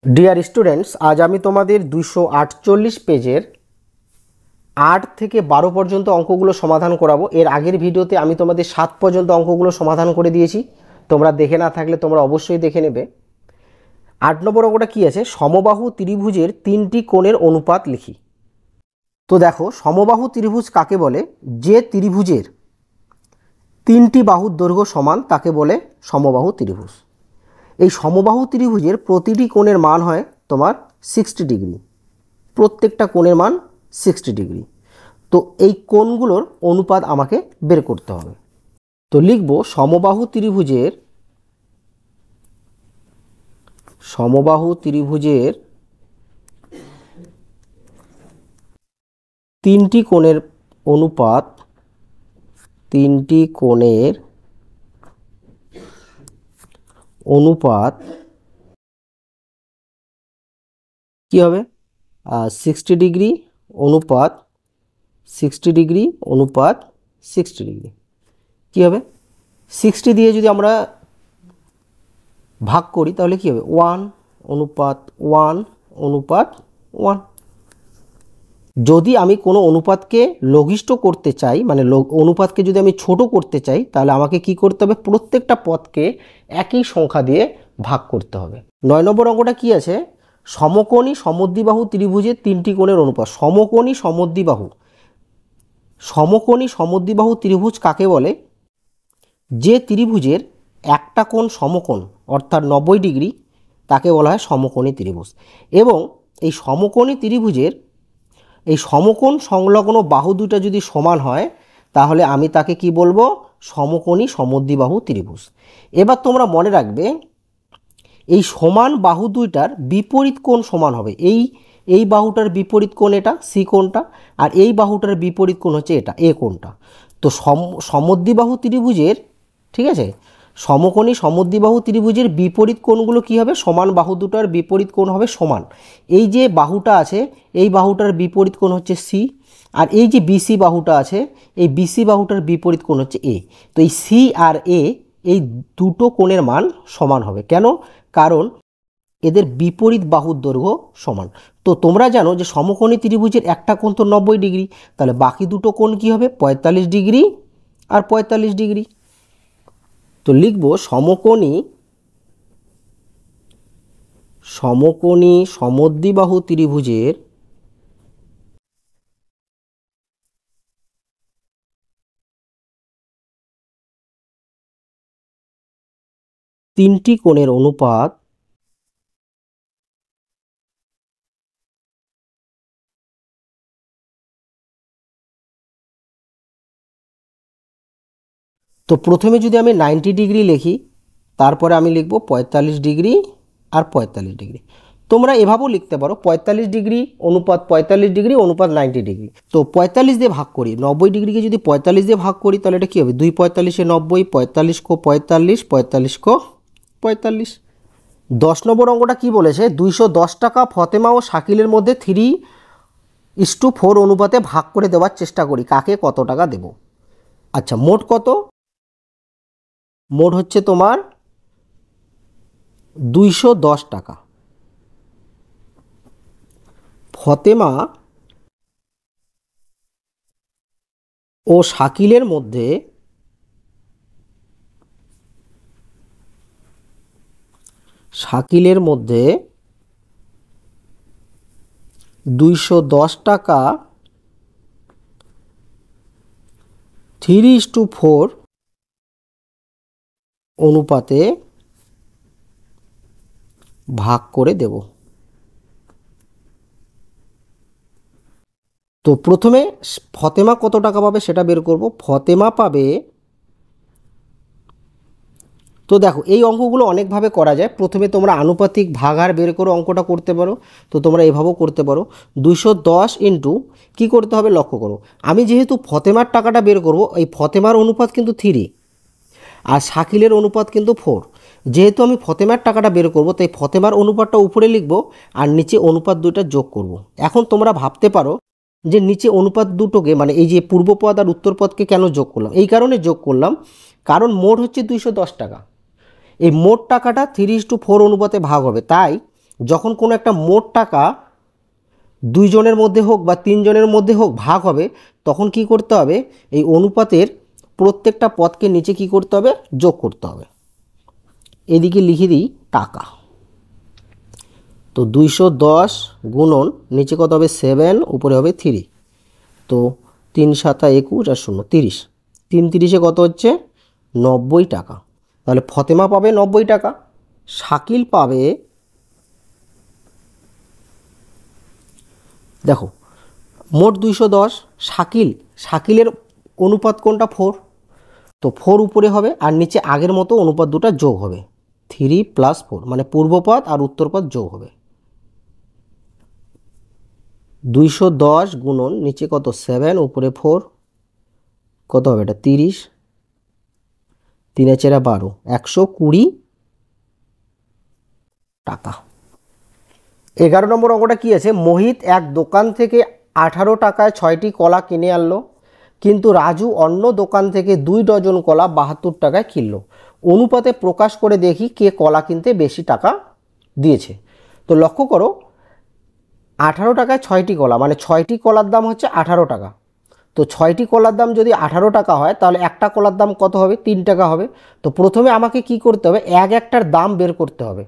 Dear students, আজ আমি তোমাদের 248 পেজের 8 থেকে 12 পর্যন্ত অঙ্কগুলো সমাধান করাবো। এর আগের ভিডিওতে আমি তোমাদের 7 পর্যন্ত অঙ্কগুলো সমাধান করে দিয়েছি। তোমরা দেখে না থাকলে তোমরা অবশ্যই দেখে নেবে। 8 নম্বর অঙ্কটা কী আছে? সমবাহু ত্রিভুজের 3টি কোণের অনুপাত লিখি। তো দেখো, সমবাহু ত্রিভুজ কাকে বলে? যে ত্রিভুজের 3টি বাহুর দৈর্ঘ্য সমান তাকে বলে সমবাহু ত্রিভুজ। এই সমবাহু ত্রিভুজের প্রতিটি কোণের মান হয় তোমার 60 ডিগ্রি। প্রত্যেকটা কোণের মান 60 ডিগ্রি। তো এই কোণগুলোর অনুপাত আমাকে বের করতে হবে। তো লিখব সমবাহু ত্রিভুজের 3টি কোণের অনুপাত, 3টি কোণের অনুপাত কি হবে? 60 ডিগ্রি অনুপাত 60 ডিগ্রি অনুপাত 60 ডিগ্রি কী হবে? 60 দিয়ে যদি আমরা ভাগ করি তাহলে কী হবে? 1 অনুপাত 1 অনুপাত 1। যদি আমি কোনো অনুপাতকে লঘিষ্ঠ করতে চাই, মানে অনুপাতকে যদি আমি ছোট করতে চাই, তাহলে আমাকে কি করতে হবে? প্রত্যেকটা পদকে একই সংখ্যা দিয়ে ভাগ করতে হবে। 9 নম্বর অঙ্কটা কি আছে? সমকোণী সমদ্বিবাহু ত্রিভুজের 3টি কোণের অনুপাত। সমকোণী সমদ্বিবাহু ত্রিভুজ কাকে বলে? যে ত্রিভুজের একটা কোণ সমকোণ অর্থাৎ 90 ডিগ্রি তাকে বলা হয় সমকোণী ত্রিভুজ। এবং এই সমকোণী ত্রিভুজের এই সমকোণ সংলগ্ন বাহু দুটো যদি সমান হয় তাহলে আমি তাকে কি বলবো? সমকোণী সমদ্বিবাহু ত্রিভুজ। এবার তোমরা মনে রাখবে, এই সমান বাহু দুইটার বিপরীত কোণ সমান হবে। এই বাহুটার বিপরীত কোণ এটা, সি কোণটা, আর এই বাহুটার বিপরীত কোণ হচ্ছে এটা, এ কোণটা। তো সমদ্বিবাহু ত্রিভুজের, ঠিক আছে, সমকোণী সমদ্বিবাহু ত্রিভুজের বিপরীত কোণগুলো কি হবে? সমান বাহু দুটার বিপরীত কোণ হবে সমান। এই যে বাহুটা আছে এই বাহুটার বিপরীত কোণ হচ্ছে সি, আর এই যে বিসি বাহুটা আছে এই বিসি বাহুটার বিপরীত কোণ হচ্ছে এ। তো এই সি আর এ, এই দুটো কোণের মান সমান হবে। কেন? কারণ এদের বিপরীত বাহুর দৈর্ঘ্য সমান। তো তোমরা জানো যে সমকোণী ত্রিভুজের একটা কোণ তো 90 ডিগ্রি, তাহলে বাকি দুটো কোণ কি হবে? 45 ডিগ্রি আর 45 ডিগ্রি। তো লিখব সমকোণী সমদ্বিবাহু ত্রিভুজের 3টি কোণের অনুপাত তো প্রথমে যদি আমি 90 ডিগ্রি লিখি, তারপরে আমি লিখব 45 ডিগ্রি আর 45 ডিগ্রি। তোমরা এভাবেও লিখতে পারো 45 ডিগ্রি অনুপাত 45 ডিগ্রি অনুপাত 90 ডিগ্রি। তো 45 দিয়ে ভাগ করি, 90 ডিগ্রিকে যদি 45 দিয়ে ভাগ করি তাহলে এটা কী হবে? 2 45 90, 45 কো 45, 45 কো 45। 10 নম্বর অঙ্কটা কি বলেছে? 210 টাকা ফতেমা ও শাকিলের মধ্যে 3:4 অনুপাতে ভাগ করে দেওয়ার চেষ্টা করি, কাকে কত টাকা দেব? আচ্ছা, মোট কত? মোট হচ্ছে তোমার 210 টাকা। ফতেমা ও শাকিলের মধ্যে 210 টাকা 3:4 অনুপাতে ভাগ করে দেব। তো প্রথমে ফতেমা কত টাকা পাবে সেটা বের করব। ফতেমা পাবে, তো দেখো এই অঙ্কগুলো অনেকভাবে করা যায়। প্রথমে তোমরা আনুপাতিক ভাগাহার বের করে অঙ্কটা করতে পারো। তো তোমরা এভাবেও করতে পারো। 210 ইন্টু কী করতে হবে লক্ষ্য করো, আমি যেহেতু ফতেমার টাকাটা বের করব, এই ফতেমার অনুপাত কিন্তু 3 আর শাকিলের অনুপাত কিন্তু 4। যেহেতু আমি ফতেমার টাকাটা বের করব তাই ফতেমার অনুপাতটা উপরে লিখব আর নিচে অনুপাত দুইটা যোগ করব। এখন তোমরা ভাবতে পারো যে নিচে অনুপাত দুটোকে, মানে এই যে পূর্বপদ আর উত্তরপদকে কেন যোগ করলাম? এই কারণে যোগ করলাম কারণ মোট হচ্ছে 210 টাকা। এই মোট টাকাটা 3:4 অনুপাতে ভাগ হবে, তাই যখন কোনো একটা মোট টাকা দুইজনের মধ্যে হোক বা তিনজনের মধ্যে হোক ভাগ হবে, তখন কি করতে হবে, এই অনুপাতের প্রত্যেকটা পদকে নিচে কি করতে হবে, যোগ করতে হবে। এদিকে লিখে দিই টাকা। তো 210 গুণন নিচে কত হবে 7, উপরে হবে 3। তো 3 7 21 আর 0 30, 3 30 কত হচ্ছে 90 টাকা। তাহলে ফতেমা পাবে 90 টাকা, শাকিল পাবে, দেখো মোট 210, শাকিলের অনুপাত কোনটা 4, তো 4 উপরে হবে আর নিচে আগের মতো অনুপাত দুটো যোগ হবে, 3 + 4 মানে পূর্বপদ আর উত্তরপদ যোগ হবে। 210 গুণন নিচে কত 7, উপরে 4, কত হবে এটা 30, 3 4 12, 120 টাকা। 11 নম্বর অঙ্কটা কি আছে, মোহিত এক দোকান থেকে 18 টাকায় 6টি কলা কিনে আনলো, কিন্তু রাজু অন্য দোকান থেকে 2 ডজন কলা 72 টাকায় কিনলো। অনুপাতে প্রকাশ করে দেখি কে কলা কিনতে বেশি টাকা দিয়েছে। তো লক্ষ্য করো 18 টাকায় 6টি কলা, মানে 6টি কলার দাম হচ্ছে 18 টাকা। তো 6টি কলার দাম যদি 18 টাকা হয়, তাহলে একটা কলার দাম কত হবে, 3 টাকা হবে। তো প্রথমে আমাকে কি করতে হবে, একটার দাম বের করতে হবে।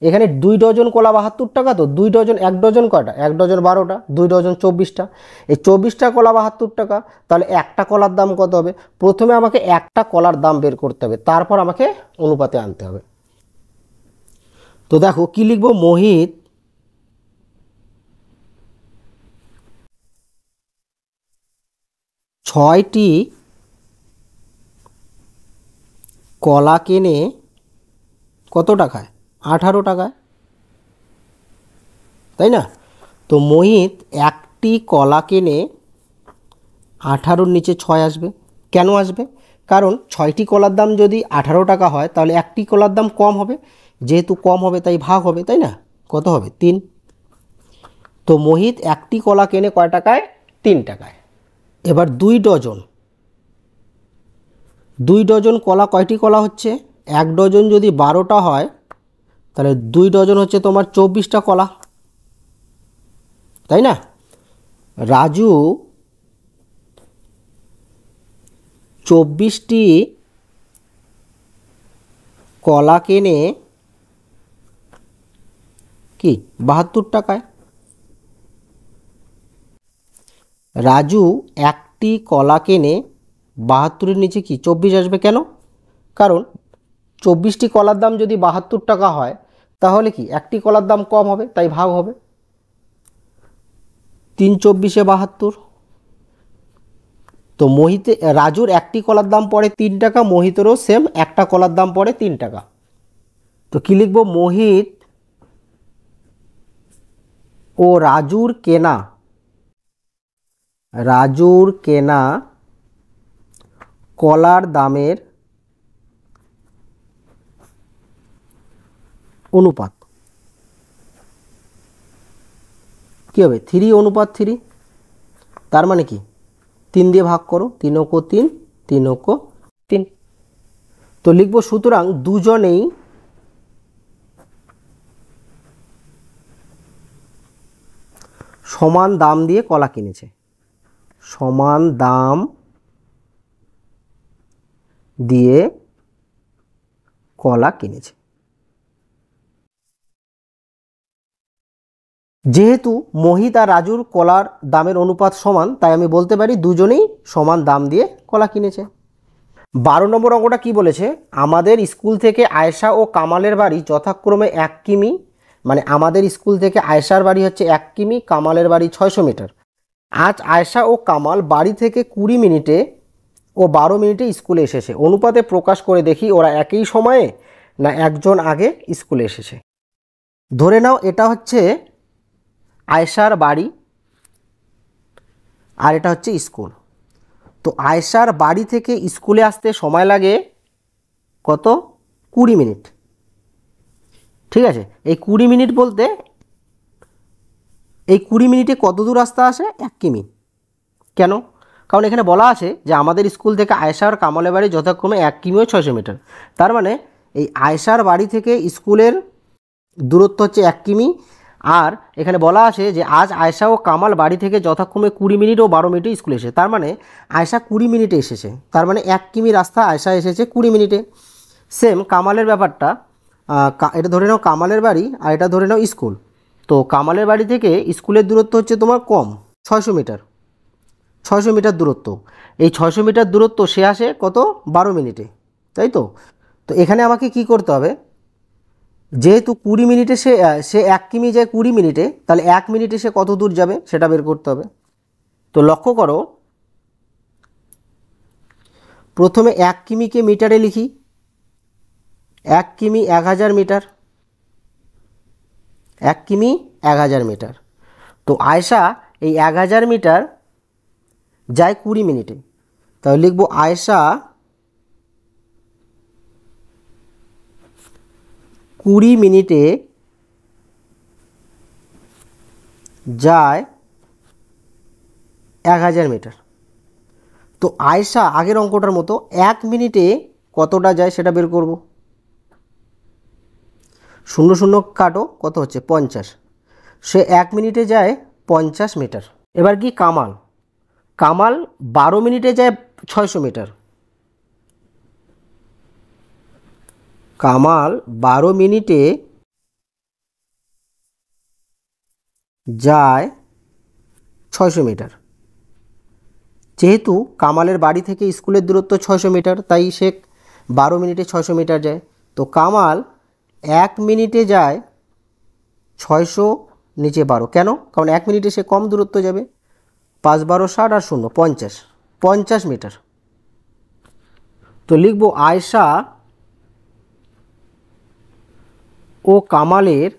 এখানে 2 ডজন কলা 72 টাকা, তো 2 ডজন, 1 ডজন কয়টা, 1 ডজন 12টা, 2 ডজন 24টা, এই 24টা কলা 72 টাকা। তাহলে একটা কলার দাম কত হবে, প্রথমে আমাকে একটা কলার দাম বের করতে হবে, তারপর আমাকে অনুপাতে আনতে হবে। তো দেখো কি লিখবো, মোহিত 6টি কলা কিনে কত টাকায়, 18 টাকায়, তাই না? তো মোহিত একটি কলা কিনে 18-র নিচে 6 আসবে। কেন আসবে, কারণ 6টি কলার দাম যদি 18 টাকা হয়, তাহলে একটি কলার দাম কম হবে, যেহেতু কম হবে তাই ভাগ হবে, তাই না? কত হবে 3। তো মোহিত একটি কলা কেনে কয় টাকায়, 3 টাকায়। এবার 2 ডজন কলা, কয়টি কলা হচ্ছে, 1 ডজন যদি 12টা হয়, তাহলে 2 ডজন হচ্ছে তোমার 24টা কলা, তাই না? রাজু 24টি কলা কেনে কি 72 টাকায়। রাজু একটি কলা কেনে 72-এর নিচে কি 24 আসবে, কেন? কারণ 24টি কলার দাম যদি 72 টাকা হয়, তাহলে কি একটি কলার দাম কম হবে, তাই ভাগ হবে। 3 24-এ 72। তো রাজুর একটি কলার দাম পড়ে 3 টাকা, মোহিতেরও সেম একটা কলার দাম পড়ে 3 টাকা। তো কি লিখবো, মোহিত ও রাজুর কেনা কলার দামের অনুপাত কী হবে, 3:3। তার মানে কি 3 দিয়ে ভাগ করো, 3 অঙ্ক 3, 3 অঙ্ক 3। তো লিখবো সুতরাং দুজনেই সমান দাম দিয়ে কলা কিনেছে, সমান দাম দিয়ে কলা কিনেছে। যেহেতু মোহিত আর রাজুর কলার দামের অনুপাত সমান, তাই আমি বলতে পারি দুজনেই সমান দাম দিয়ে কলা কিনেছে। 12 নম্বর অঙ্কটা কি বলেছে, আমাদের স্কুল থেকে আয়েশা ও কামালের বাড়ি যথাক্রমে 1 কিমি, মানে আমাদের স্কুল থেকে আয়েশার বাড়ি হচ্ছে 1 কিমি, কামালের বাড়ি 600 মিটার। আজ আয়েশা ও কামাল বাড়ি থেকে 20 মিনিটে ও 12 মিনিটে স্কুলে এসেছে। অনুপাতে প্রকাশ করে দেখি ওরা একই সময়ে না একজন আগে স্কুলে এসেছে। ধরে নাও এটা হচ্ছে আয়েশার বাড়ি আর এটা হচ্ছে স্কুল। তো আয়েশার বাড়ি থেকে স্কুলে আসতে সময় লাগে কত, 20 মিনিট। ঠিক আছে, এই 20 মিনিট বলতে এই 20 মিনিটে কত দূর রাস্তা আসে, 1 কিমি। কেন, কারণ এখানে বলা আছে যে আমাদের স্কুল থেকে আয়েশা আর কামালের বাড়ি যথাক্রমে 1 কিমি ও 600 মিটার। তার মানে এই আয়েশার বাড়ি থেকে স্কুলের দূরত্ব হচ্ছে 1 কিমি। আর এখানে বলা আছে যে আজ আয়শা ও কামাল বাড়ি থেকে যথাক্রমে 20 মিনিট ও 12 মিনিটে স্কুলে এসেছে। তার মানে আয়শা 20 মিনিটে এসেছে, তার মানে 1 কিমি রাস্তা আয়শা এসেছে 20 মিনিটে। সেম কামালের ব্যাপারটা, এটা ধরে নাও কামালের বাড়ি আর এটা ধরে নাও স্কুল। তো কামালের বাড়ি থেকে স্কুলের দূরত্ব হচ্ছে তোমার কম, 600 মিটার, 600 মিটার দূরত্ব। এই 600 মিটার দূরত্ব সে আসে কত, 12 মিনিটে, তাই তো। তো এখানে আমাকে কি করতে হবে, যেহেতু 20 মিনিটে সে 1 কিমি যায় 20 মিনিটে, তাহলে 1 মিনিটে সে কত দূর যাবে সেটা বের করতে হবে। তো লক্ষ্য করো, প্রথমে 1 কিমিকে মিটারে লিখি, 1 কিমি 1000 মিটার, 1 কিমি 1000 মিটার। তো আয়শা এই 1000 মিটার যায় 20 মিনিটে, তাহলে লিখব আয়শা 20 মিনিটে যায় 1000 মিটার। তো আয়শা আগের অঙ্কটার মতো 1 মিনিটে কতটা যায় সেটা বের করব। 0 0 কাটো, কত হচ্ছে 50। সে 1 মিনিটে যায় 50 মিটার। এবার কি কামাল, কামাল 12 মিনিটে যায় 600 মিটার। কামাল 12 মিনিটে যায় 600 মিটার। যেহেতু কামালের বাড়ি থেকে স্কুলের দূরত্ব 600 মিটার, তাই সে 12 মিনিটে 600 মিটার যায়। তো কামাল 1 মিনিটে যায় 600 নিচে 12, কেন, কারণ 1 মিনিটে সে কম দূরত্ব যাবে। 5 12 60 আর 0 50, 50 মিটার। তো লিখব আয়শা ও কামালের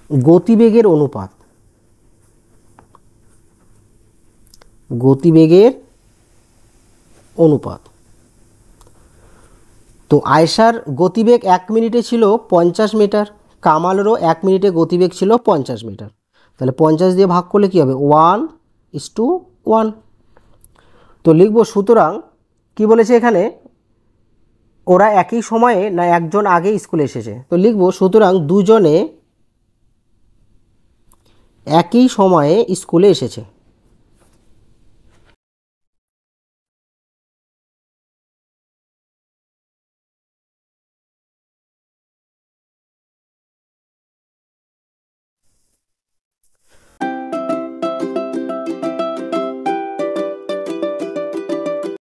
গতিবেগের অনুপাত, গতিবেগের অনুপাত। তো আয়শার গতিবেগ 1 মিনিটে ছিল 50 মিটার, কামালেরও 1 মিনিটে গতিবেগ ছিল 50 মিটার। তাহলে 50 দিয়ে ভাগ করলে কী হবে, 1:1। তো লিখব সুতরাং কি বলেছে এখানে, ওরা একই সময়ে না একজন আগে স্কুলে এসেছে। তো লিখব সুতরাং দুজনে একই সময়ে স্কুলে এসেছে।